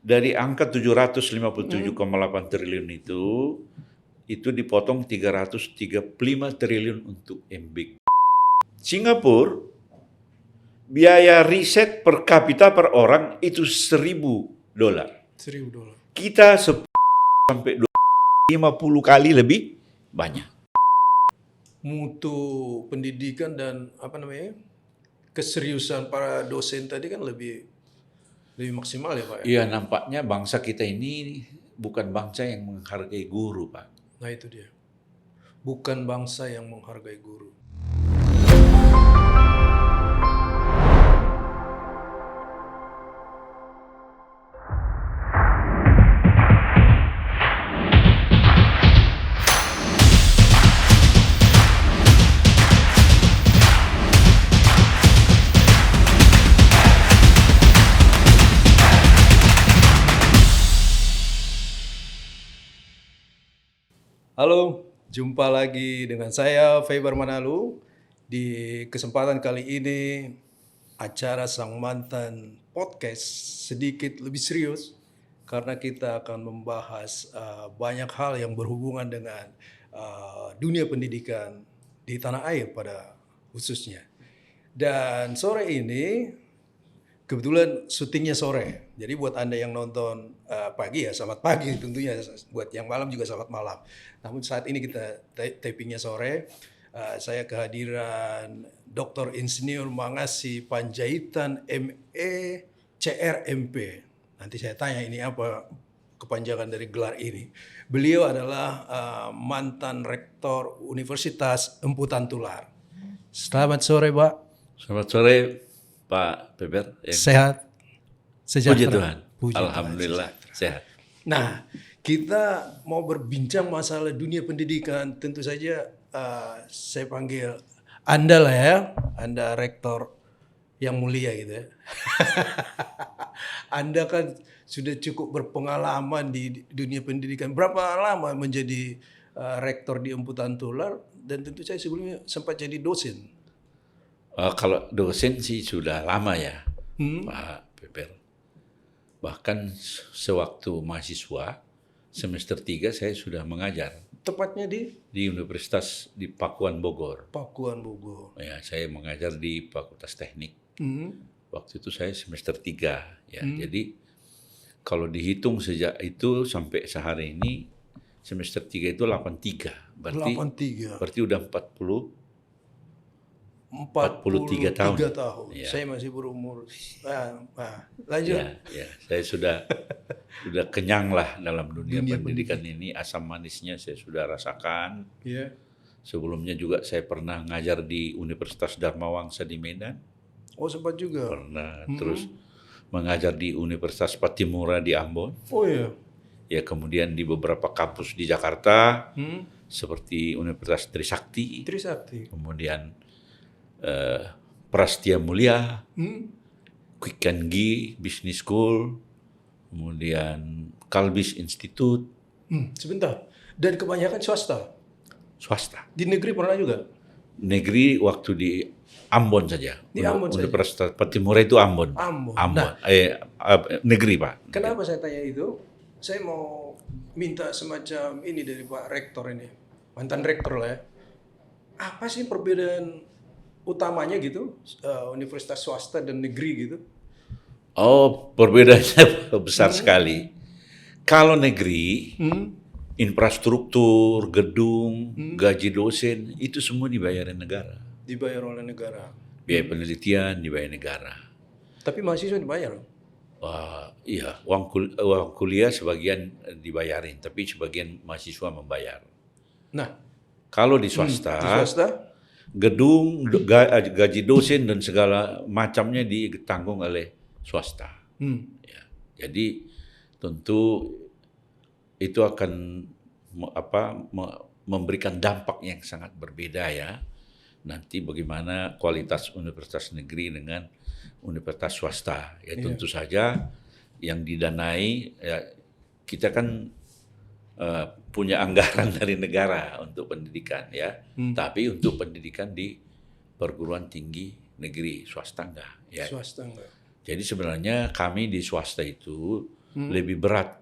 Dari angka 757,8 triliun itu dipotong 335 triliun untuk MBIK. Singapura, biaya riset per kapita per orang itu $1.000. $1.000. Kita sampai 50 kali lebih banyak. Mutu pendidikan dan keseriusan para dosen tadi kan lebih maksimal ya Pak ya? Iya, nampaknya bangsa kita ini bukan bangsa yang menghargai guru, Pak. Nah itu dia. Bukan bangsa yang menghargai guru. Halo, jumpa lagi dengan saya Faber Manalu. Di kesempatan kali ini acara Sang Mantan Podcast sedikit lebih serius karena kita akan membahas banyak hal yang berhubungan dengan dunia pendidikan di tanah air pada khususnya. Dan sore ini kebetulan syutingnya sore, jadi buat Anda yang nonton pagi ya selamat pagi tentunya, buat yang malam juga selamat malam. Namun saat ini kita tapingnya sore, saya kehadiran Dr. Insinyur Mangasi Panjaitan ME CRMP. Nanti saya tanya ini apa kepanjangan dari gelar ini. Beliau adalah mantan rektor Universitas Emputan Tular. Selamat sore Pak. Selamat sore Pak Peper. Sehat? Sejahtera? Puji Tuhan. Puji Alhamdulillah Tuhan, sehat. Nah, kita mau berbincang masalah dunia pendidikan. Tentu saja saya panggil Anda lah ya, Anda rektor yang mulia gitu ya. Anda kan sudah cukup berpengalaman di dunia pendidikan. Berapa lama menjadi rektor di Emputan Tular? Dan tentu saya sebelumnya sempat jadi dosen. Kalau dosen sih sudah lama ya, Pak Peper. Bahkan sewaktu mahasiswa, semester 3 saya sudah mengajar. Tepatnya di Universitas di Pakuan Bogor. Pakuan Bogor. Ya, saya mengajar di Fakultas Teknik. Waktu itu saya semester 3. Ya, jadi kalau dihitung sejak itu sampai sehari ini, semester 3 itu 83. Berarti udah 43 tahun. Ya. Saya masih berumur. Lanjut. Ya, saya sudah kenyang lah dalam dunia pendidikan ini. Asam manisnya saya sudah rasakan. Ya. Sebelumnya juga saya pernah ngajar di Universitas Dharma Wangsa di Medan. Oh, sempat juga. Pernah. Terus mengajar di Universitas Patimura di Ambon. Oh iya. Ya, kemudian di beberapa kampus di Jakarta, seperti Universitas Trisakti. Kemudian Prastia Mulia, Quick and Gi Business School, kemudian Kalbis Institute. Sebentar. Dan kebanyakan swasta. Di negeri pernah juga? Negeri waktu di Ambon saja. Di Ambon saja. Universitas Patimura itu Ambon. Nah, negeri Pak. Kenapa saya tanya itu? Saya mau minta semacam ini dari Pak Rektor ini, mantan rektor lah ya. Apa sih perbedaan utamanya gitu, universitas swasta dan negeri gitu? Oh, perbedaannya besar sekali. Kalau negeri, infrastruktur, gedung, gaji dosen, itu semua dibayarin negara. Dibayar oleh negara. Biaya penelitian dibayar negara. Tapi mahasiswa dibayar? Iya, uang kuliah sebagian dibayarin, tapi sebagian mahasiswa membayar. Nah, kalau di swasta, gedung, gaji dosen dan segala macamnya ditanggung oleh swasta. Ya, jadi tentu itu akan memberikan dampak yang sangat berbeda ya. Nanti bagaimana kualitas universitas negeri dengan universitas swasta. Ya tentu saja yang didanai, ya, kita kan punya anggaran dari negara untuk pendidikan ya. Tapi untuk pendidikan di perguruan tinggi negeri, swasta enggak ya. Swasta enggak. Jadi sebenarnya kami di swasta itu lebih berat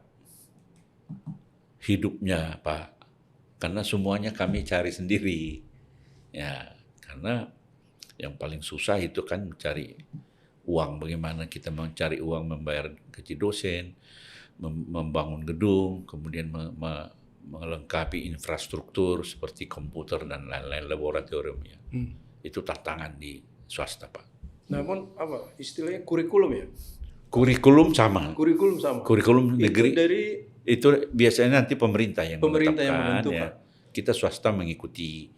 hidupnya, Pak. Karena semuanya kami cari sendiri. Ya, karena yang paling susah itu kan mencari uang. Bagaimana kita mencari uang membayar gaji dosen, membangun gedung, kemudian melengkapi infrastruktur seperti komputer dan lain-lain laboratoriumnya. Itu tantangan di swasta, Pak. Namun apa istilahnya kurikulum ya? Kurikulum sama. Kurikulum sama. Kurikulum Itu negeri dari itu biasanya nanti pemerintah yang menetapkan, menentukan. ya. Kita swasta mengikuti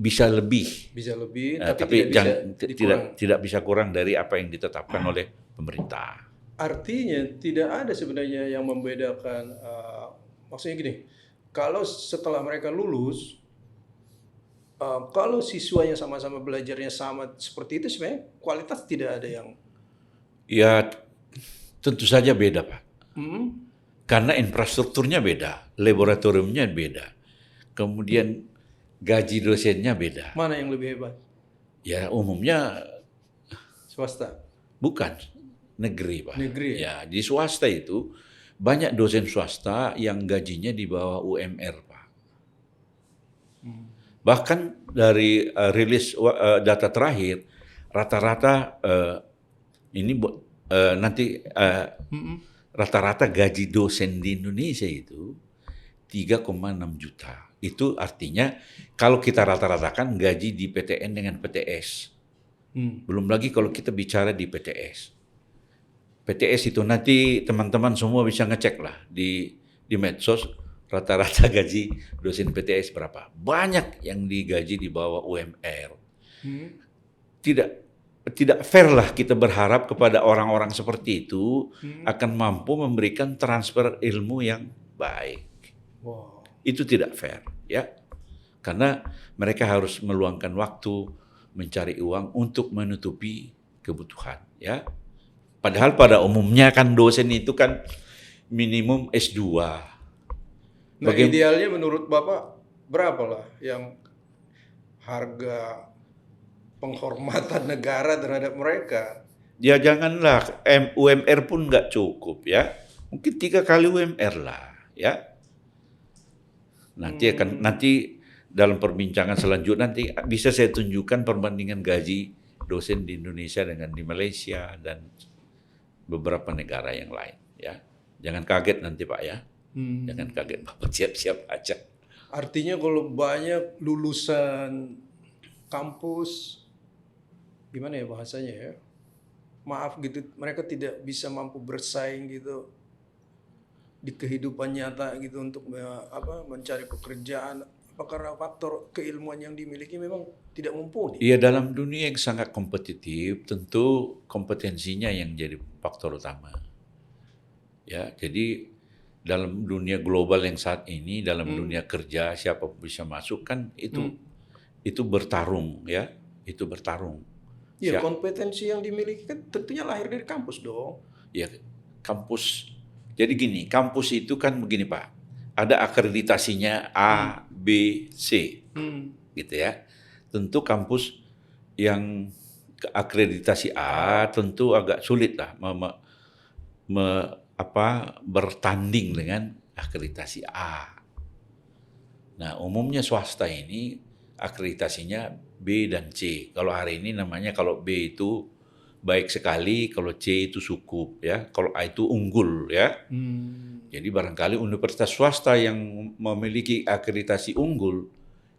bisa lebih. Bisa lebih, Tapi tidak tidak bisa kurang dari apa yang ditetapkan oleh pemerintah. Artinya tidak ada sebenarnya yang membedakan. Maksudnya gini, kalau setelah mereka lulus, kalau siswanya sama-sama belajarnya sama seperti itu, sebenarnya kualitas tidak ada yang. Ya tentu saja beda, Pak. Hmm? Karena infrastrukturnya beda, laboratoriumnya beda, kemudian gaji dosennya beda. Mana yang lebih hebat? Ya umumnya Swasta. bukan negeri, Pak. Negeri, ya. Di swasta itu banyak dosen swasta yang gajinya di bawah UMR, Pak. Bahkan dari rilis data terakhir, rata-rata rata-rata gaji dosen di Indonesia itu 3,6 juta. Itu artinya kalau kita rata-ratakan gaji di PTN dengan PTS. Belum lagi kalau kita bicara di PTS. PTS itu nanti teman-teman semua bisa ngecek lah di medsos rata-rata gaji dosen PTS berapa. Banyak yang digaji di bawah UMR. Tidak fair lah kita berharap kepada orang-orang seperti itu akan mampu memberikan transfer ilmu yang baik. Wow. Itu tidak fair, ya. Karena mereka harus meluangkan waktu mencari uang untuk menutupi kebutuhan, ya. Padahal pada umumnya kan dosen itu kan minimum S2. Nah, idealnya menurut Bapak berapa lah yang harga penghormatan negara terhadap mereka? Ya janganlah, UMR pun nggak cukup, ya. Mungkin 3 kali UMR lah, ya. Nanti dalam perbincangan selanjutnya nanti bisa saya tunjukkan perbandingan gaji dosen di Indonesia dengan di Malaysia dan beberapa negara yang lain, ya. Jangan kaget nanti, Pak, ya. Jangan kaget, Bapak, siap-siap aja. Artinya kalau banyak lulusan kampus, gimana ya bahasanya ya? Maaf gitu, mereka tidak bisa mampu bersaing gitu di kehidupan nyata gitu untuk mencari pekerjaan. Apa karena faktor keilmuan yang dimiliki memang tidak mumpuni? Iya, dalam dunia yang sangat kompetitif, tentu kompetensinya yang jadi faktor utama. Ya, jadi dalam dunia global yang saat ini, dalam dunia kerja siapa bisa masuk kan itu bertarung, ya, itu bertarung. Ya, kompetensi yang dimiliki kan tentunya lahir dari kampus dong. Ya, kampus. Jadi gini, kampus itu kan begini, Pak. Ada akreditasinya A, B, C, gitu ya. Tentu kampus yang akreditasi A tentu agak sulit lah bertanding dengan akreditasi A. Nah, umumnya swasta ini akreditasinya B dan C. Kalau hari ini namanya kalau B itu baik sekali, kalau C itu cukup, ya. Kalau A itu unggul, ya. Jadi barangkali universitas swasta yang memiliki akreditasi unggul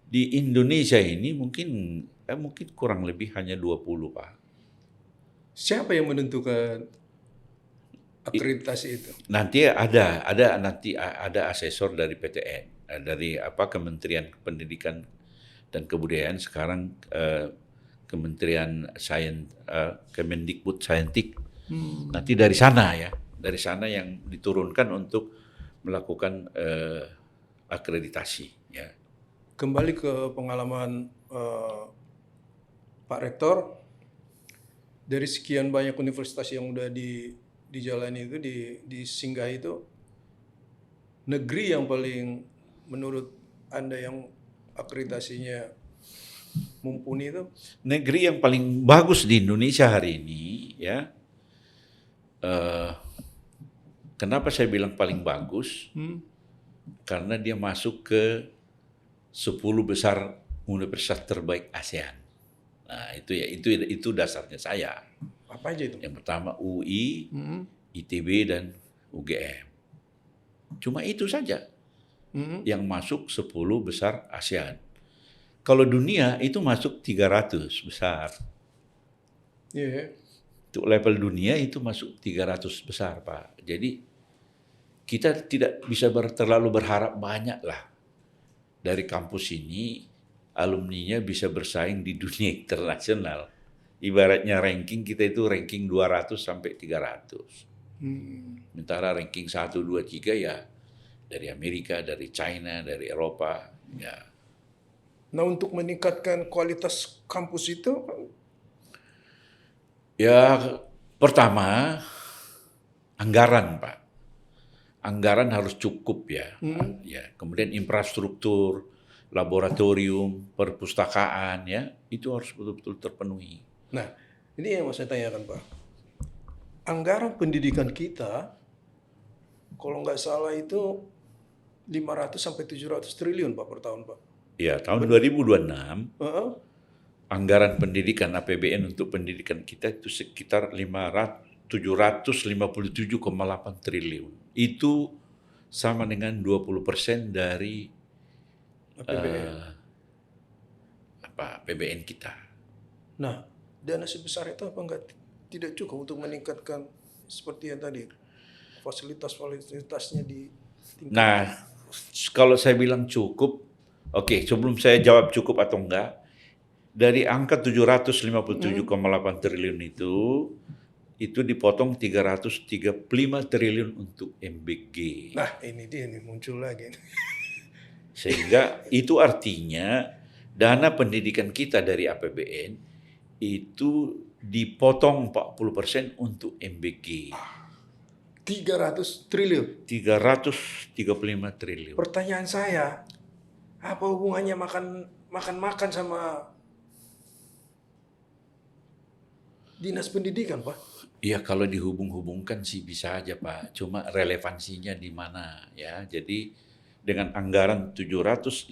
di Indonesia ini mungkin kurang lebih hanya 20, Pak. Siapa yang menentukan akreditasi itu? Nanti ada asesor dari PTN, dari Kementerian Pendidikan dan Kebudayaan, sekarang Kementerian Sains, Kemendikbud Saintik. Nanti dari sana yang diturunkan untuk melakukan akreditasi, ya. Kembali ke pengalaman Pak Rektor, dari sekian banyak universitas yang udah dijalani itu, disinggah itu, negeri yang paling menurut Anda yang akreditasinya mumpuni itu? Negeri yang paling bagus di Indonesia hari ini, ya, Kenapa saya bilang paling bagus? Karena dia masuk ke 10 besar universitas terbaik ASEAN. Nah, itu dasarnya saya. Apa aja itu? Yang pertama UI, ITB dan UGM. Cuma itu saja yang masuk 10 besar ASEAN. Kalau dunia itu masuk 300 besar. Iya. Untuk level dunia itu masuk 300 besar, Pak. Jadi kita tidak bisa terlalu berharap banyak lah dari kampus ini, alumninya bisa bersaing di dunia internasional. Ibaratnya ranking kita itu ranking 200 sampai 300. Sementara ranking 1, 2, 3 ya dari Amerika, dari China, dari Eropa. Ya. Nah, untuk meningkatkan kualitas kampus itu, Ya, pertama anggaran, Pak. Anggaran harus cukup ya. Ya, kemudian infrastruktur, laboratorium, perpustakaan ya, itu harus betul-betul terpenuhi. nah ini yang mau saya tanyakan, Pak. Anggaran pendidikan kita, kalau nggak salah itu 500 sampai 700 triliun, Pak, per tahun, Pak. Ya, tahun 2026 Heeh. anggaran pendidikan APBN untuk pendidikan kita itu sekitar 757,8 triliun. Itu sama dengan 20% dari APBN kita. Nah, dana sebesar itu apa enggak tidak cukup untuk meningkatkan seperti yang tadi fasilitas-fasilitasnya di tingkat. Nah, kalau saya bilang cukup, oke, sebelum saya jawab cukup atau enggak, dari angka 757,8 triliun itu dipotong 335 triliun untuk MBG. Nah, ini dia nih muncul lagi. Sehingga itu artinya dana pendidikan kita dari APBN itu dipotong 40% untuk MBG. 300 triliun. 335 triliun. Pertanyaan saya, apa hubungannya makan sama dinas pendidikan, Pak? Iya, kalau dihubung-hubungkan sih bisa aja, Pak. Cuma relevansinya di mana ya. Jadi dengan anggaran 757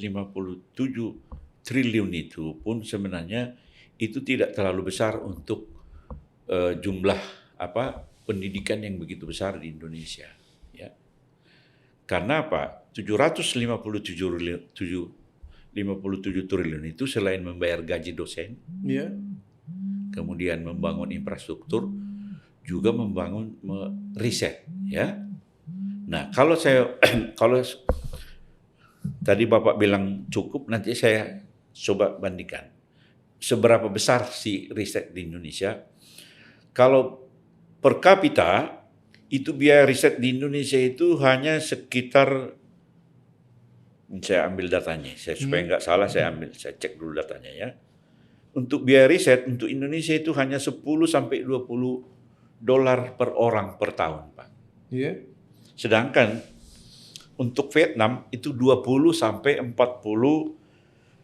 triliun itu pun sebenarnya itu tidak terlalu besar untuk jumlah pendidikan yang begitu besar di Indonesia, ya. Karena apa? 757 triliun itu selain membayar gaji dosen, Iya. kemudian membangun infrastruktur, juga membangun riset, ya. Nah, kalau tadi Bapak bilang cukup, nanti saya coba bandingkan. Seberapa besar sih riset di Indonesia? Kalau per kapita, itu biaya riset di Indonesia itu hanya sekitar, saya ambil datanya, supaya nggak salah saya cek dulu datanya ya. Untuk biaya riset untuk Indonesia itu hanya 10 sampai 20 dolar per orang per tahun, Pak. Iya. Sedangkan untuk Vietnam itu 20 sampai 40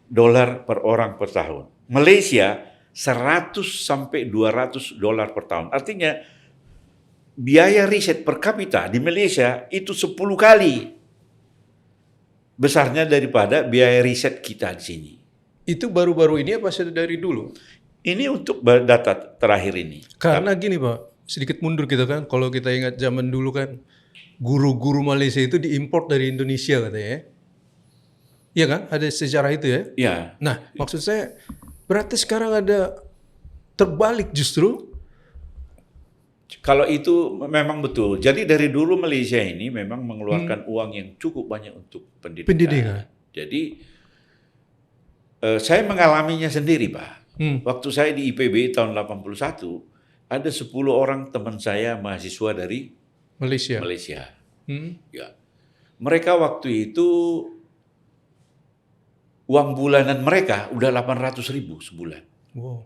dolar per orang per tahun. Malaysia 100 sampai 200 dolar per tahun. Artinya biaya riset per kapita di Malaysia itu 10 kali besarnya daripada biaya riset kita di sini. Itu baru-baru ini apa sudah dari dulu? Ini untuk data terakhir ini. Karena gini, Pak, sedikit mundur kita kan, kalau kita ingat zaman dulu kan, guru-guru Malaysia itu diimpor dari Indonesia katanya ya. Iya kan? Ada sejarah itu ya? Ya. Nah, maksud saya, berarti sekarang ada terbalik justru. Kalau itu memang betul. Jadi dari dulu Malaysia ini memang mengeluarkan uang yang cukup banyak untuk pendidikan. Jadi saya mengalaminya sendiri, Pak. Waktu saya di IPB tahun 81, ada 10 orang teman saya mahasiswa dari Malaysia. Ya. Mereka waktu itu uang bulanan mereka udah 800.000 sebulan. Wow.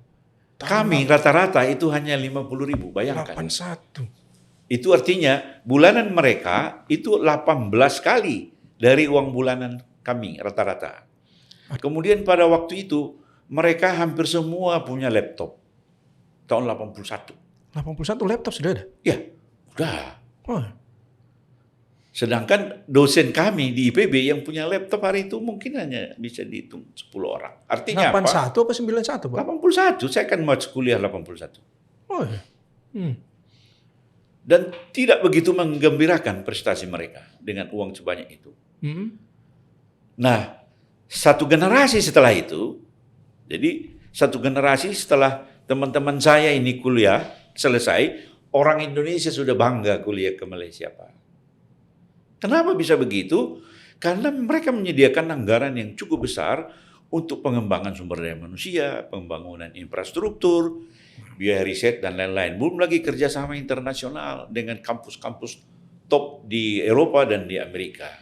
Kami rata-rata itu hanya 50.000, bayangkan. 81. Itu artinya bulanan mereka itu 18 kali dari uang bulanan kami rata-rata. Kemudian pada waktu itu mereka hampir semua punya laptop. Tahun 81. 81 laptop sudah ada? Ya, udah. Oh. Sedangkan dosen kami di IPB yang punya laptop hari itu mungkin hanya bisa dihitung 10 orang. Artinya apa? 81 apa 91, Pak? 81. Saya kan masuk kuliah 81. Oh ya. Dan tidak begitu menggembirakan prestasi mereka dengan uang sebanyak itu. Nah, satu generasi setelah itu, jadi satu generasi setelah teman-teman saya ini kuliah selesai, orang Indonesia sudah bangga kuliah ke Malaysia, Pak. Kenapa bisa begitu? Karena mereka menyediakan anggaran yang cukup besar untuk pengembangan sumber daya manusia, pembangunan infrastruktur, biaya riset, dan lain-lain. Belum lagi kerjasama internasional dengan kampus-kampus top di Eropa dan di Amerika.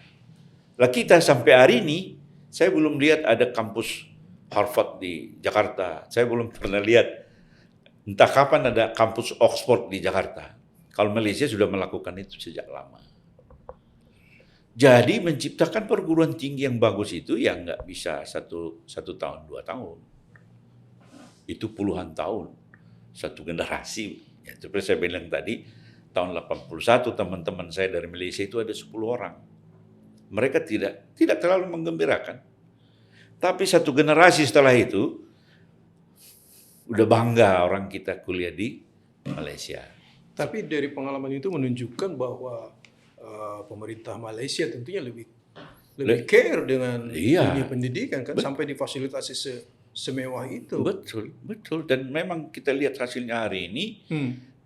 Lah kita sampai hari ini, saya belum lihat ada kampus Harvard di Jakarta. Saya belum pernah lihat entah kapan ada kampus Oxford di Jakarta. Kalau Malaysia sudah melakukan itu sejak lama. Jadi menciptakan perguruan tinggi yang bagus itu ya nggak bisa satu tahun, 2 tahun. Itu puluhan tahun, satu generasi. Ya, seperti saya bilang tadi, tahun 81 teman-teman saya dari Malaysia itu ada 10 orang. Mereka tidak terlalu menggembirakan. Tapi satu generasi setelah itu, udah bangga orang kita kuliah di Malaysia. Tapi dari pengalaman itu menunjukkan bahwa pemerintah Malaysia tentunya lebih care dengan dunia pendidikan kan, sampai difasilitasi semewah itu. Betul. Dan memang kita lihat hasilnya hari ini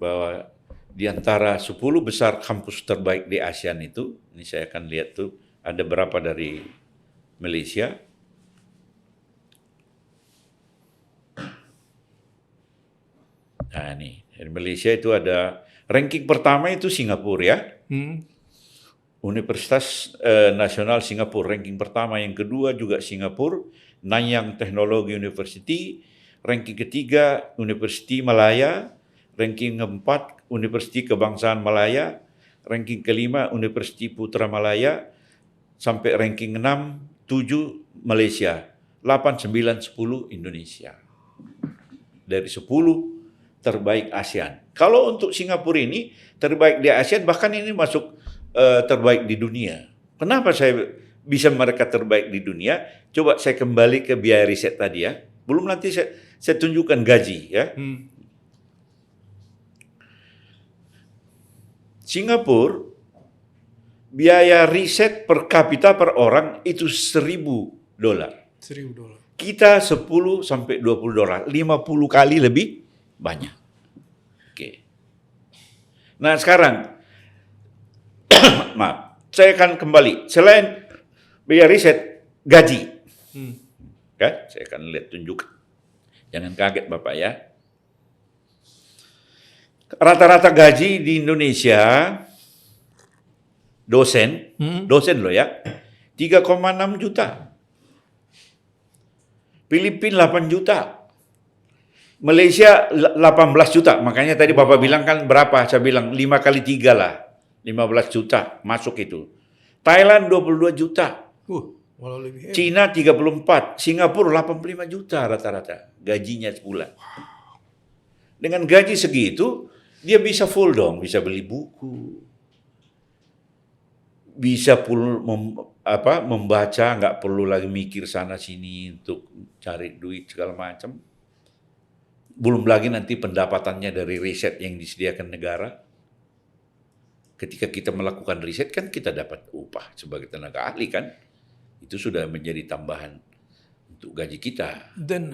bahwa di antara 10 besar kampus terbaik di ASEAN itu, ini saya akan lihat tuh ada berapa dari Malaysia. Nah nih, dari Malaysia itu ada ranking pertama itu Singapura ya. Universitas Nasional Singapura ranking pertama, yang kedua juga Singapura, Nanyang Technology University, ranking ketiga Universiti Malaya, ranking keempat Universiti Kebangsaan Malaya, ranking kelima Universiti Putra Malaya, sampai ranking 6, 7 Malaysia, 8, 9, 10 Indonesia. Dari 10 terbaik ASEAN. Kalau untuk Singapura ini terbaik di ASEAN, bahkan ini masuk terbaik di dunia. Kenapa saya bisa mereka terbaik di dunia? Coba saya kembali ke biaya riset tadi ya. Belum nanti saya tunjukkan gaji ya. Singapura biaya riset per kapita per orang itu $1.000. $1.000. Kita 10 sampai $20, 50 kali lebih banyak. Oke. Nah sekarang, maaf, saya akan kembali. Selain biaya riset, gaji. Kan? Saya akan lihat tunjukkan. Jangan kaget Bapak ya. Rata-rata gaji di Indonesia, dosen loh ya, 3,6 juta. Filipina 8 juta. Malaysia 18 juta. Makanya tadi Bapak bilang kan berapa? Saya bilang 5 kali 3 lah. 15 juta masuk itu. Thailand 22 juta. Malah lebih hebat. Cina 34. Singapura 85 juta rata-rata gajinya sebulan. Dengan gaji segitu, dia bisa full dong. Bisa beli buku. Bisa membaca, nggak perlu lagi mikir sana sini untuk cari duit segala macam. Belum lagi nanti pendapatannya dari riset yang disediakan negara. Ketika kita melakukan riset kan kita dapat upah sebagai tenaga ahli kan. Itu sudah menjadi tambahan untuk gaji kita. Dan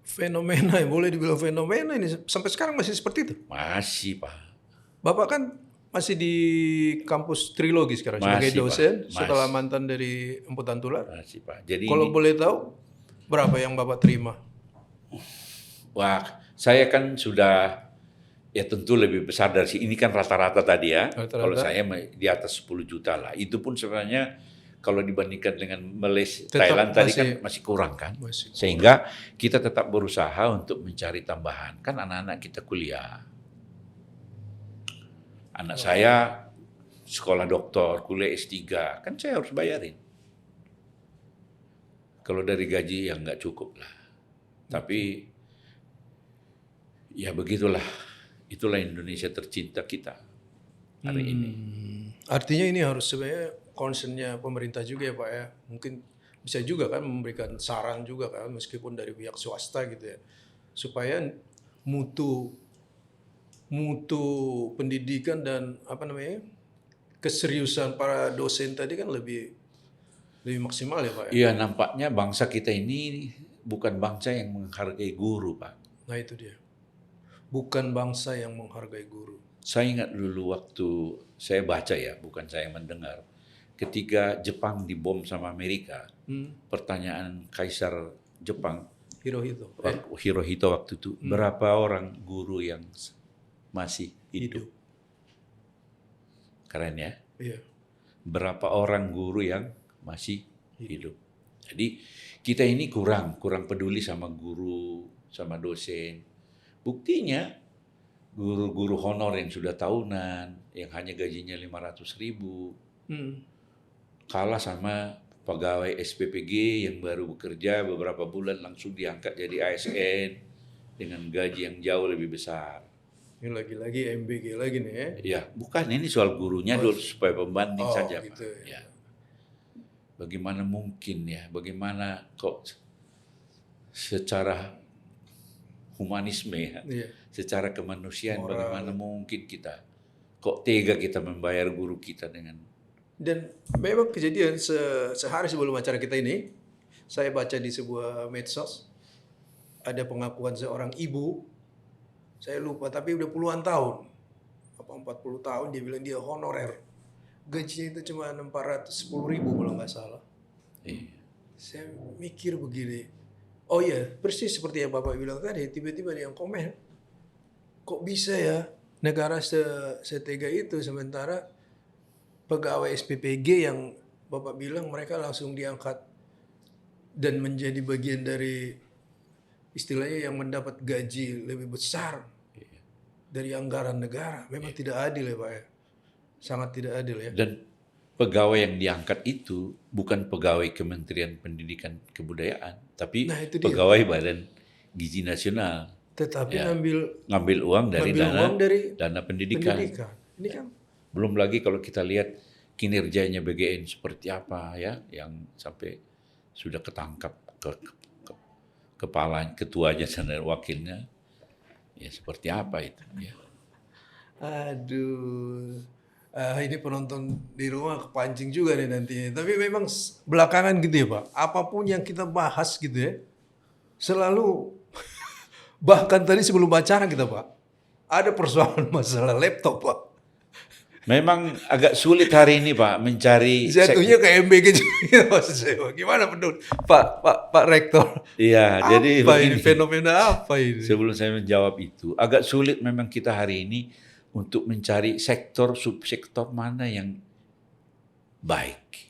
fenomena, boleh dibilang fenomena ini sampai sekarang masih seperti itu? Masih Pak. Bapak kan masih di kampus Trilogi sekarang sebagai dosen setelah mantan dari Emputan Tular. Masih Pak. Jadi kalau boleh tahu berapa yang Bapak terima? Wah, saya kan sudah ya tentu lebih besar dari sini. Ini kan rata-rata tadi ya. Kalau saya di atas 10 juta lah. Itu pun sebenarnya kalau dibandingkan dengan Malaysia, Thailand tadi kan masih kurang kan. Sehingga kita tetap berusaha untuk mencari tambahan. Kan anak-anak kita kuliah. Anak saya sekolah doktor, kuliah S3, kan saya harus bayarin. Kalau dari gaji yang nggak cukup lah. Tapi ya begitulah. Itulah Indonesia tercinta kita hari ini. Artinya ini harus sebenarnya concernnya pemerintah juga ya Pak ya. Mungkin bisa juga kan memberikan saran juga kan meskipun dari pihak swasta gitu ya. Supaya mutu mutu pendidikan dan apa namanya keseriusan para dosen tadi kan lebih maksimal ya Pak ya. Iya, nampaknya bangsa kita ini bukan bangsa yang menghargai guru, Pak. Nah itu dia. Bukan bangsa yang menghargai guru. Saya ingat dulu waktu saya baca ya, bukan saya mendengar. Ketika Jepang dibom sama Amerika, pertanyaan Kaisar Jepang, Hirohito. Hirohito waktu itu, berapa orang guru yang masih hidup? Keren ya. Iya. Berapa orang guru yang masih hidup. Jadi kita ini kurang peduli sama guru, sama dosen. Buktinya guru-guru honor yang sudah tahunan, yang hanya gajinya 500.000, kalah sama pegawai SPPG yang baru bekerja beberapa bulan langsung diangkat jadi ASN dengan gaji yang jauh lebih besar. Ini lagi-lagi MBG lagi nih ya. Ya, bukan ini soal gurunya dulu supaya pembanding saja, gitu Pak. ya. Ya. Bagaimana mungkin ya? Bagaimana kok secara humanisme ya, Iya. secara kemanusiaan, Moral. bagaimana mungkin kita kok tega kita membayar guru kita dengan Dan memang kejadian sehari sebelum acara kita ini, saya baca di sebuah medsos ada pengakuan seorang ibu, saya lupa tapi udah puluhan tahun, apa 40 tahun dia bilang dia honorer, gajinya itu cuma 410.000 kalau nggak salah. Iya. Saya mikir begini, oh iya persis seperti yang Bapak bilang tadi, tiba-tiba ada yang komen, kok bisa ya negara setega itu sementara pegawai SPPG yang Bapak bilang mereka langsung diangkat dan menjadi bagian dari istilahnya yang mendapat gaji lebih besar dari anggaran negara. Memang tidak adil ya Pak ya. Sangat tidak adil ya. Dan pegawai yang diangkat itu bukan pegawai Kementerian Pendidikan Kebudayaan, tapi Nah, itu dia. pegawai Badan Gizi Nasional. Tetapi Ya. ngambil Ngambil uang dari uang dari dana pendidikan. Ini kan Belum lagi kalau kita lihat kinerjanya BGN seperti apa ya, yang sampai sudah ketangkap kepala ketuanya dan wakilnya, ya seperti apa itu ya. aduh. Ini penonton di rumah kepancing juga nih nantinya. Tapi memang belakangan gitu ya Pak. Apapun yang kita bahas gitu ya. Selalu bahkan tadi sebelum acara kita Pak. Ada persoalan masalah laptop Pak. Memang agak sulit hari ini Pak mencari Jatuhnya ke MBG juga maksud saya. Pak. Gimana menurut Pak Rektor? Iya, jadi Apa ini begini. fenomena apa ini? Sebelum saya menjawab itu, agak sulit memang kita hari ini untuk mencari sektor subsektor mana yang baik.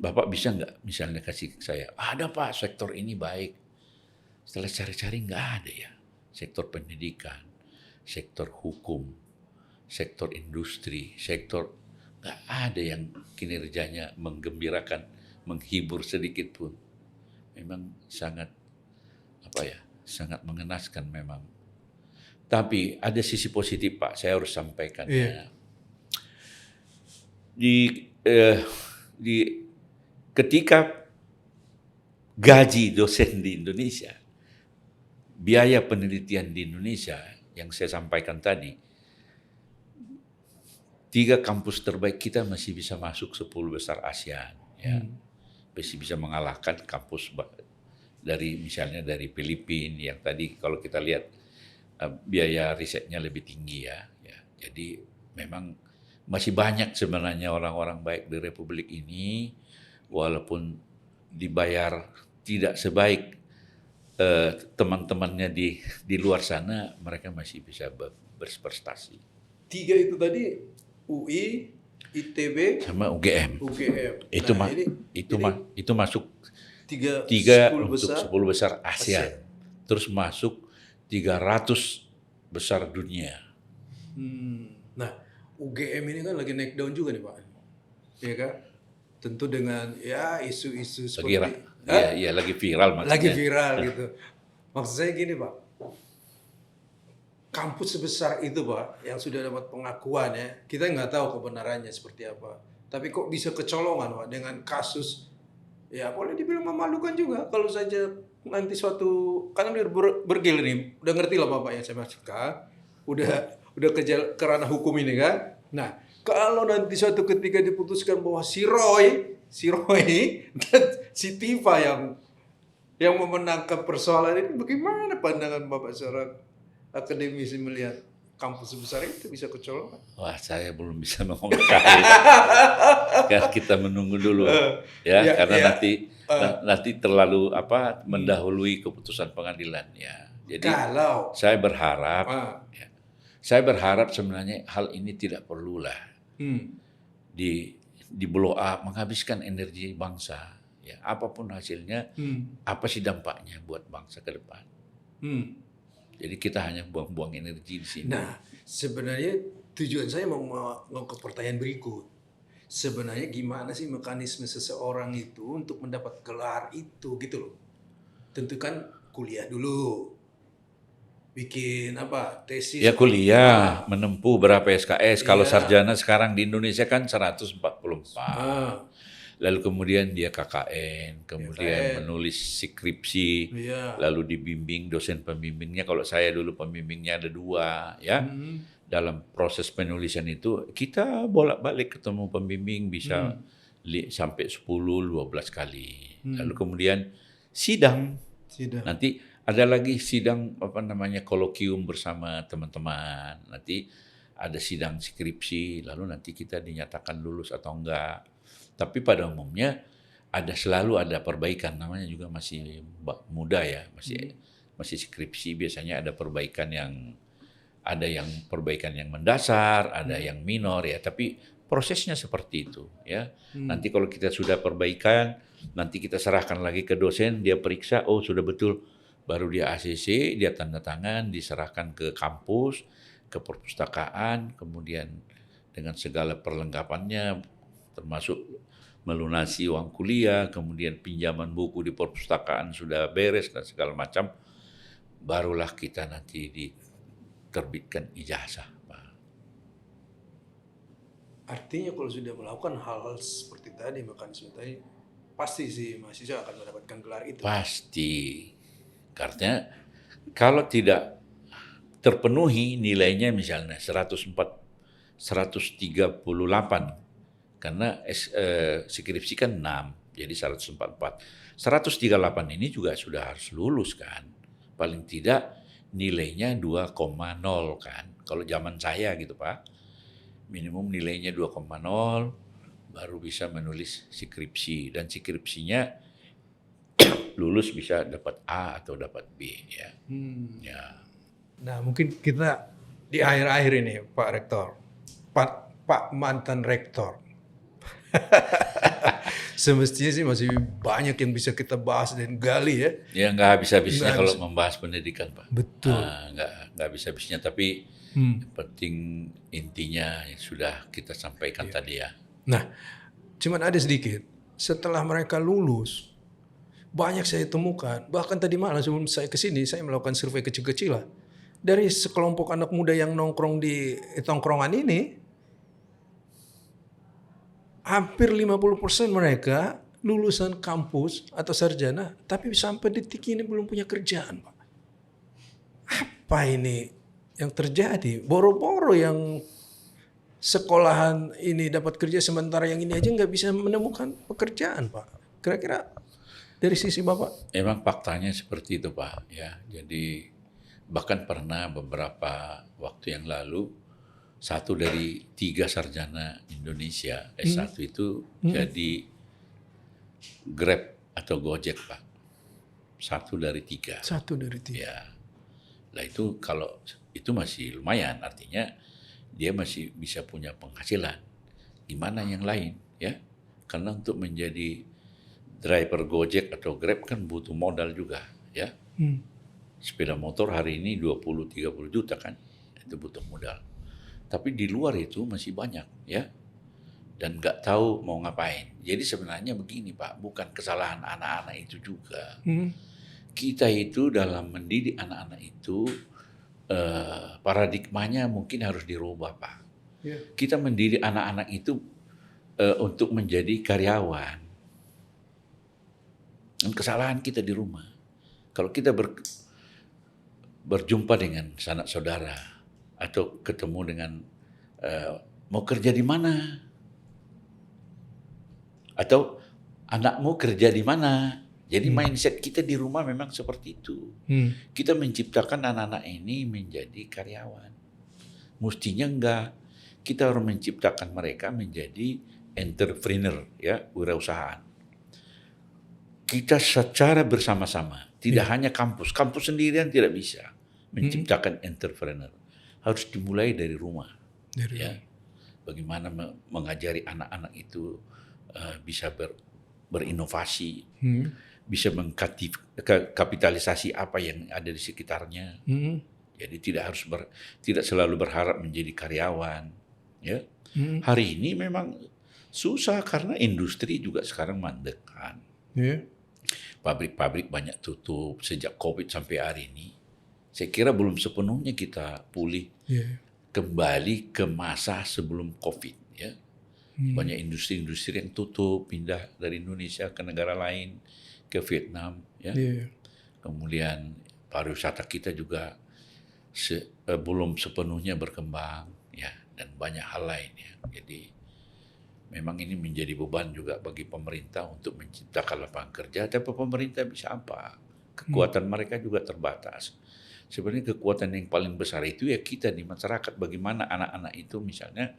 Bapak bisa nggak misalnya kasih saya, ada Pak sektor ini baik. Setelah cari-cari nggak ada ya. Sektor pendidikan, sektor hukum, sektor industri, sektor nggak ada yang kinerjanya menggembirakan, menghibur sedikit pun. Memang sangat sangat mengenaskan memang. Tapi ada sisi positif Pak, saya harus sampaikan. Iya. Di ketika gaji dosen di Indonesia, biaya penelitian di Indonesia yang saya sampaikan tadi, 3 kampus terbaik kita masih bisa masuk 10 besar ASEAN. Ya. Masih bisa mengalahkan kampus misalnya dari Filipina yang tadi kalau kita lihat biaya risetnya lebih tinggi ya. Jadi memang masih banyak sebenarnya orang-orang baik di Republik ini, walaupun dibayar tidak sebaik teman-temannya di luar sana, mereka masih bisa berprestasi. 3 itu tadi UI, ITB, Sama UGM. Itu masuk 3 untuk 10 besar ASEAN. Terus masuk 300 besar dunia. Nah, UGM ini kan lagi naik daun juga nih Pak. Iya kan? Tentu dengan ya isu-isu seperti lagi viral maksudnya. lagi viral gitu. Maksud saya gini Pak. kampus sebesar itu Pak, yang sudah dapat pengakuan ya, kita nggak tahu kebenarannya seperti apa. Tapi kok bisa kecolongan Pak dengan kasus, ya boleh dibilang memalukan juga kalau saja nanti suatu, kan udah bergilir nih, udah ngerti lah Bapak yang saya maksudkan, udah ke ranah hukum ini kan. Nah, kalau nanti suatu ketika diputuskan bahwa si Roy dan si Tifa yang memenangkan persoalan ini, bagaimana pandangan Bapak seorang akademisi melihat kampus sebesar itu bisa kecolongan? Wah, saya belum bisa mengomentari. Kan kita menunggu dulu ya, karena nanti terlalu mendahului keputusan pengadilan ya. Jadi Kalau saya berharap ya, saya berharap sebenarnya hal ini tidak perlulah di blow up, menghabiskan energi bangsa. Ya, apapun hasilnya, apa sih dampaknya buat bangsa ke depan? Jadi kita hanya buang-buang energi di sini. Nah, sebenarnya tujuan saya mau ke pertanyaan berikut. Sebenarnya gimana sih mekanisme seseorang itu untuk mendapat gelar itu gitu loh. Tentu kan kuliah dulu. Bikin tesis. Ya kuliah, menempuh berapa SKS. Kalau Iya. sarjana sekarang di Indonesia kan 144. Ah, Lalu kemudian dia KKN, kemudian menulis skripsi, iya. lalu dibimbing dosen pembimbingnya. Kalau saya dulu pembimbingnya ada 2 ya. Dalam proses penulisan itu kita bolak-balik ketemu pembimbing bisa sampai 10-12 kali. Lalu kemudian sidang. Sidang. Nanti ada lagi sidang kolokium bersama teman-teman. Nanti ada sidang skripsi, lalu nanti kita dinyatakan lulus atau enggak. Tapi pada umumnya selalu ada perbaikan, namanya juga masih muda ya, masih skripsi, biasanya ada perbaikan yang perbaikan yang mendasar, ada yang minor ya, tapi prosesnya seperti itu ya. Nanti kalau kita sudah perbaikan, nanti kita serahkan lagi ke dosen, dia periksa, oh sudah betul, baru dia ACC, dia tanda tangan, diserahkan ke kampus, ke perpustakaan, kemudian dengan segala perlengkapannya, termasuk melunasi uang kuliah, kemudian pinjaman buku di perpustakaan sudah beres dan segala macam, barulah kita nanti diterbitkan ijazah. Artinya kalau sudah melakukan hal-hal seperti tadi, mekanisme tadi, pasti sih mahasiswa akan mendapatkan gelar itu. Pasti. Karena kalau tidak terpenuhi nilainya misalnya 138, karena skripsi kan 6, jadi 144. 138 ini juga sudah harus lulus kan. Paling tidak nilainya 2,0 kan. Kalau zaman saya gitu Pak, minimum nilainya 2,0 baru bisa menulis skripsi. Dan skripsinya lulus bisa dapat A atau dapat B ya. Ya. Nah mungkin kita di akhir-akhir ini Pak Rektor, Pak mantan Rektor. Semestinya sih masih banyak yang bisa kita bahas dan gali ya. Ya nggak habis-habisnya kalau membahas pendidikan Pak. Betul. Nggak habis-habisnya, tapi yang penting intinya yang sudah kita sampaikan tadi ya. Nah, cuman ada sedikit. Setelah mereka lulus, banyak saya temukan. Bahkan tadi malam sebelum saya ke sini, saya melakukan survei kecil-kecilan. Dari sekelompok anak muda yang nongkrong di tongkrongan ini, hampir 50% mereka lulusan kampus atau sarjana, tapi sampai detik ini belum punya kerjaan, Pak. Apa ini yang terjadi? Boro-boro yang sekolahan ini dapat kerja, sementara yang ini aja nggak bisa menemukan pekerjaan, Pak. Kira-kira dari sisi Bapak? Memang faktanya seperti itu Pak ya. Jadi bahkan pernah beberapa waktu yang lalu 1 dari 3 sarjana Indonesia S1 itu jadi Grab atau Gojek Pak. 1 dari 3. 1 dari 3. Ya. Nah itu kalau itu masih lumayan, artinya dia masih bisa punya penghasilan. Gimana yang lain ya? Karena untuk menjadi driver Gojek atau Grab kan butuh modal juga ya. Sepeda motor hari ini 20-30 juta kan, itu butuh modal. Tapi di luar itu masih banyak ya, dan nggak tahu mau ngapain. Jadi sebenarnya begini Pak, bukan kesalahan anak-anak itu juga. Kita itu dalam mendidik anak-anak itu paradigmanya mungkin harus dirubah, Pak. Ya. Kita mendidik anak-anak itu untuk menjadi karyawan. Dan kesalahan kita di rumah. Kalau kita berjumpa dengan sanak saudara atau ketemu dengan mau kerja di mana? Atau anakmu kerja di mana? Jadi mindset kita di rumah memang seperti itu. Kita menciptakan anak-anak ini menjadi karyawan. Mestinya enggak. Kita harus menciptakan mereka menjadi entrepreneur, ya, wirausahaan. Kita secara bersama-sama, tidak hanya kampus sendirian tidak bisa menciptakan entrepreneur. Harus dimulai dari rumah. Ya. Bagaimana mengajari anak-anak itu bisa berinovasi, bisa mengkapitalisasi apa yang ada di sekitarnya. Jadi tidak selalu berharap menjadi karyawan. Ya, hari ini memang susah karena industri juga sekarang mandek kan. Pabrik-pabrik banyak tutup sejak COVID sampai hari ini. Saya kira belum sepenuhnya kita pulih kembali ke masa sebelum COVID. Ya, banyak industri-industri yang tutup, pindah dari Indonesia ke negara lain, ke Vietnam. Ya, kemudian pariwisata kita juga belum sepenuhnya berkembang. Ya, dan banyak hal lain ya. Jadi memang ini menjadi beban juga bagi pemerintah untuk menciptakan lapangan kerja. Tapi pemerintah bisa apa? Kekuatan mereka juga terbatas. Sebenarnya kekuatan yang paling besar itu ya kita di masyarakat. Bagaimana anak-anak itu misalnya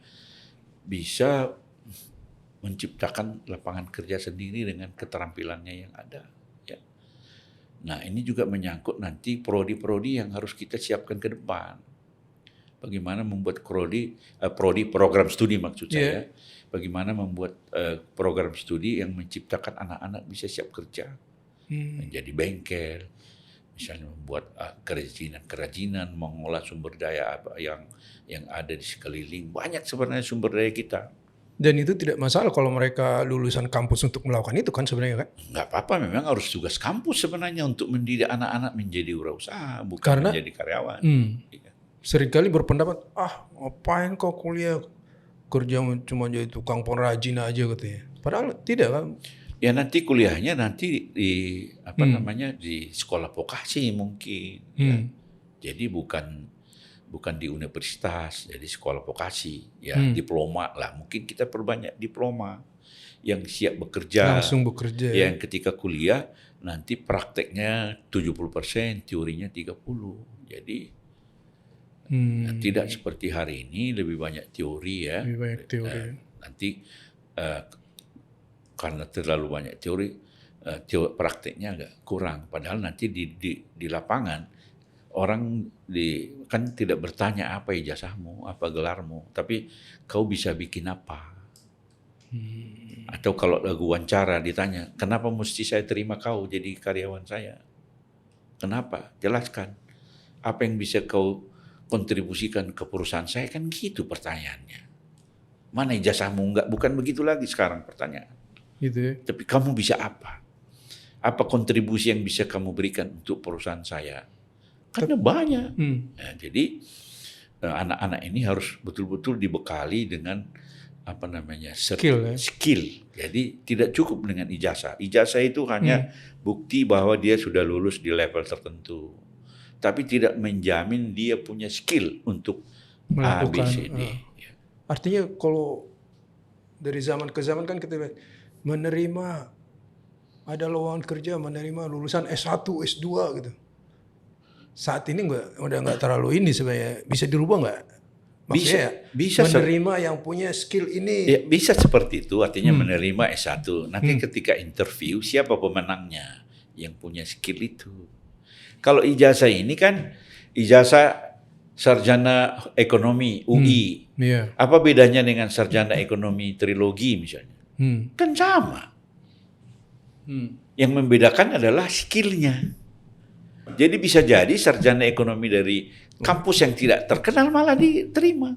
bisa menciptakan lapangan kerja sendiri dengan keterampilannya yang ada. Ya. Nah, ini juga menyangkut nanti prodi-prodi yang harus kita siapkan ke depan. Bagaimana membuat prodi program studi maksud saya. Bagaimana membuat program studi yang menciptakan anak-anak bisa siap kerja. Menjadi bengkel, misalnya membuat kerajinan, mengolah sumber daya apa yang ada di sekeliling. Banyak sebenarnya sumber daya kita. Dan itu tidak masalah kalau mereka lulusan kampus untuk melakukan itu kan sebenarnya kan? Nggak apa-apa, memang harus tugas kampus sebenarnya untuk mendidik anak-anak menjadi wirausaha, bukan menjadi karyawan. Seringkali berpendapat, ngapain kau kuliah, kerja cuma jadi tukang pengrajin aja katanya. Padahal tidak kan? Ya nanti kuliahnya nanti di di sekolah vokasi mungkin. Ya. Jadi bukan di universitas, jadi sekolah vokasi. Ya diploma lah. Mungkin kita perbanyak diploma yang siap bekerja. Langsung bekerja. Yang ketika kuliah nanti prakteknya 70%, teorinya 30%. Jadi tidak seperti hari ini lebih banyak teori ya. Lebih banyak teori. Nanti karena terlalu banyak teori prakteknya agak kurang. Padahal nanti di lapangan orang kan tidak bertanya apa ijazahmu, apa gelarmu, tapi kau bisa bikin apa. Atau kalau lagi wawancara ditanya, kenapa mesti saya terima kau jadi karyawan saya? Kenapa? Jelaskan. Apa yang bisa kau kontribusikan ke perusahaan saya, kan gitu pertanyaannya. Mana ijazahmu? Enggak, bukan begitu lagi sekarang pertanyaan. Gitu ya. Tapi kamu bisa apa? Apa kontribusi yang bisa kamu berikan untuk perusahaan saya? Karena banyak. Nah, jadi anak-anak ini harus betul-betul dibekali dengan skill. Jadi tidak cukup dengan ijazah. Ijazah itu hanya bukti bahwa dia sudah lulus di level tertentu. Tapi tidak menjamin dia punya skill untuk melakukan A, B, C, D. Artinya kalau dari zaman ke zaman kan kita menerima ada lowongan kerja, menerima lulusan S1, S2 gitu. Saat ini udah nggak terlalu ini sebenarnya. Bisa dirubah nggak? Bisa menerima yang punya skill ini. Ya, bisa seperti itu, artinya menerima S1. Nanti ketika interview siapa pemenangnya yang punya skill itu. Kalau ijazah ini kan ijazah sarjana ekonomi UI. Apa bedanya dengan sarjana ekonomi trilogi misalnya? Kan sama. Yang membedakan adalah skillnya. Jadi bisa jadi sarjana ekonomi dari kampus yang tidak terkenal malah diterima.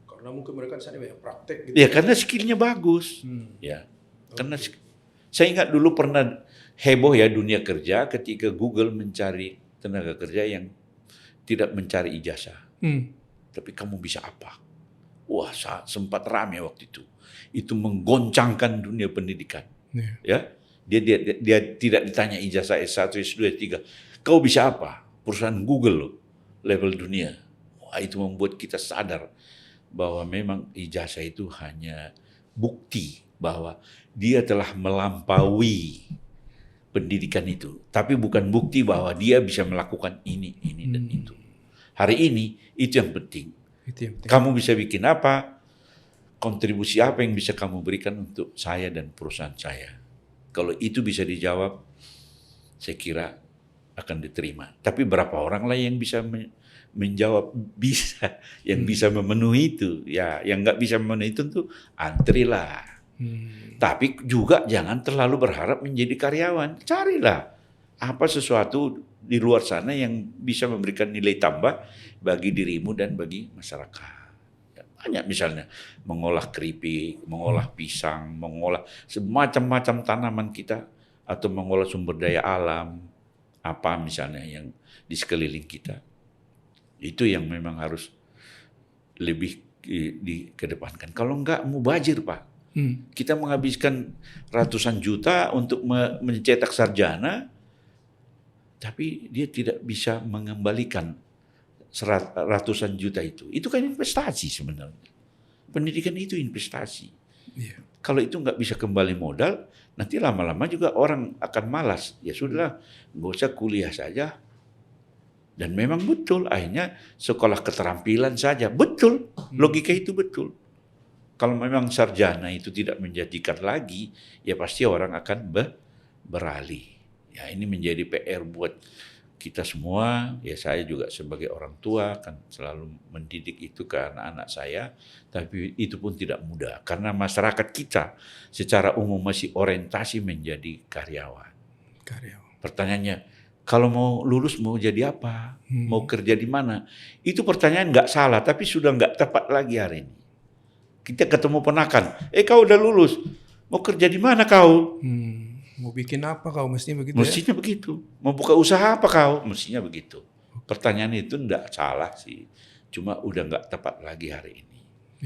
Karena mungkin mereka sana banyak praktek gitu. Ya karena skillnya bagus. Ya, karena saya ingat dulu pernah heboh ya dunia kerja ketika Google mencari tenaga kerja yang tidak mencari ijazah. Tapi kamu bisa apa? Wah, sempat rame waktu itu. Itu menggoncangkan dunia pendidikan. Ya, dia tidak ditanya ijazah S1, S2, S3. Kau bisa apa? Perusahaan Google loh, level dunia. Wah, itu membuat kita sadar bahwa memang ijazah itu hanya bukti bahwa dia telah melampaui pendidikan itu, tapi bukan bukti bahwa dia bisa melakukan ini dan itu. Hari ini itu yang penting. Kamu bisa bikin apa? Kontribusi apa yang bisa kamu berikan untuk saya dan perusahaan saya? Kalau itu bisa dijawab, saya kira akan diterima. Tapi berapa orang lah yang bisa menjawab bisa, yang bisa memenuhi itu? Ya, yang nggak bisa memenuhi itu tuh antrilah. Tapi juga jangan terlalu berharap menjadi karyawan. Carilah apa sesuatu di luar sana yang bisa memberikan nilai tambah bagi dirimu dan bagi masyarakat. Ya, banyak misalnya mengolah keripik, mengolah pisang, mengolah semacam-macam tanaman kita, atau mengolah sumber daya alam, apa misalnya yang di sekeliling kita. Itu yang memang harus lebih dikedepankan. Kalau enggak mubazir, Pak. Kita menghabiskan ratusan juta untuk mencetak sarjana, tapi dia tidak bisa mengembalikan ratusan juta itu. Itu kan investasi sebenarnya. Pendidikan itu investasi. Yeah. Kalau itu nggak bisa kembali modal, nanti lama-lama juga orang akan malas. Ya sudahlah, nggak usah kuliah saja. Dan memang betul, akhirnya sekolah keterampilan saja. Betul, logika itu betul. Kalau memang sarjana itu tidak menjanjikan lagi, ya pasti orang akan beralih. Ya ini menjadi PR buat kita semua. Ya saya juga sebagai orang tua kan selalu mendidik itu ke anak-anak saya. Tapi itu pun tidak mudah karena masyarakat kita secara umum masih orientasi menjadi karyawan. Pertanyaannya, kalau mau lulus mau jadi apa? Mau kerja di mana? Itu pertanyaan nggak salah, tapi sudah nggak tepat lagi hari ini. Kita ketemu ponakan, kau udah lulus, mau kerja di mana kau? Mau bikin apa kau? Mestinya begitu. Mestinya begitu. Mau buka usaha apa kau? Mestinya begitu. Pertanyaan itu enggak salah sih, cuma udah nggak tepat lagi hari ini.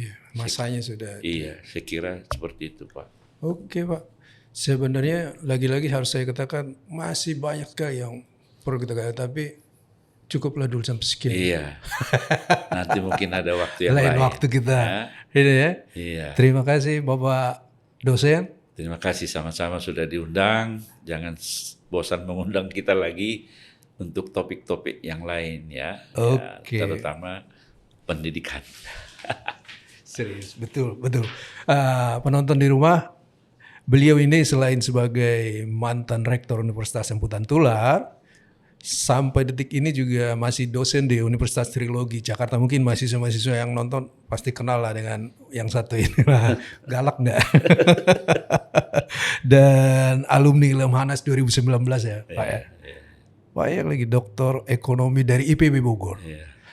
Iya, masanya sudah. Iya, saya kira seperti itu, Pak. Oke, Pak. Sebenarnya lagi-lagi harus saya katakan masih banyak sekali yang perlu kita katakan, tapi cukuplah dulu sampai sekian. Iya. Nanti mungkin ada waktu yang lain. Lain waktu kita. Ya. Ini ya. Iya. Terima kasih Bapak dosen. Terima kasih sama-sama sudah diundang. Jangan bosan mengundang kita lagi untuk topik-topik yang lain ya. Oke. Ya, terutama pendidikan. Serius, betul. Penonton di rumah, beliau ini selain sebagai mantan rektor Universitas Semputan Tular, sampai detik ini juga masih dosen di Universitas Trilogi Jakarta. Mungkin mahasiswa-mahasiswa yang nonton pasti kenal lah dengan yang satu ini lah. Galak enggak? Dan alumni Lemhanas 2019 ya, Pak ya. Pak ya lagi doktor ekonomi dari IPB Bogor.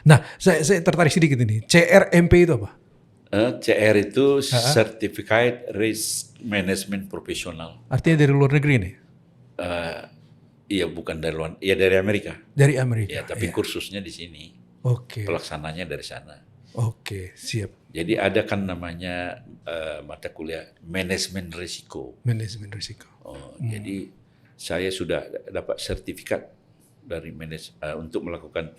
Nah, saya tertarik sedikit ini. CRMP itu apa? CR itu Certified Risk Management Professional. Artinya dari luar negeri nih? Iya, bukan dari luar, ya dari Amerika. Dari Amerika. Ya, tapi kursusnya di sini. Oke. Pelaksananya dari sana. Oke, siap. Jadi ada kan namanya mata kuliah manajemen risiko. Manajemen risiko. Jadi saya sudah dapat sertifikat dari untuk melakukan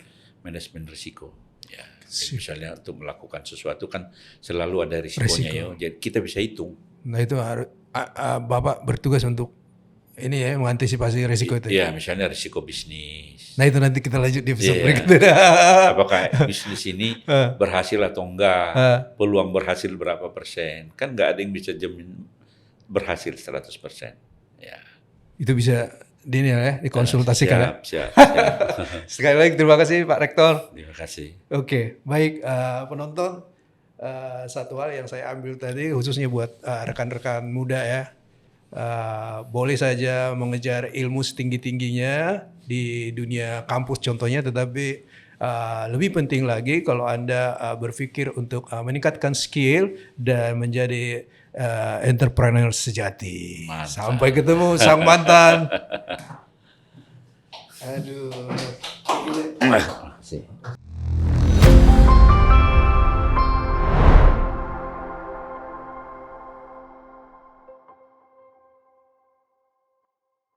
manajemen risiko. Ya, misalnya untuk melakukan sesuatu kan selalu ada risikonya ya. Jadi kita bisa hitung. Nah itu harus Bapak bertugas untuk ini ya mengantisipasi risiko itu. Iya, misalnya risiko bisnis. Nah itu nanti kita lanjut di episode berikutnya. Apakah bisnis ini berhasil atau enggak? Peluang berhasil berapa persen? Kan enggak ada yang bisa jamin berhasil 100%. Ya. Itu bisa dikonsultasikan. Siap. Sekali lagi terima kasih Pak Rektor. Terima kasih. Oke, baik penonton. Satu hal yang saya ambil tadi khususnya buat rekan-rekan muda ya. Boleh saja mengejar ilmu setinggi-tingginya di dunia kampus contohnya, tetapi lebih penting lagi kalau Anda berpikir untuk meningkatkan skill dan menjadi entrepreneur sejati. Mantap. Sampai ketemu sang mantan. Aduh. kasih.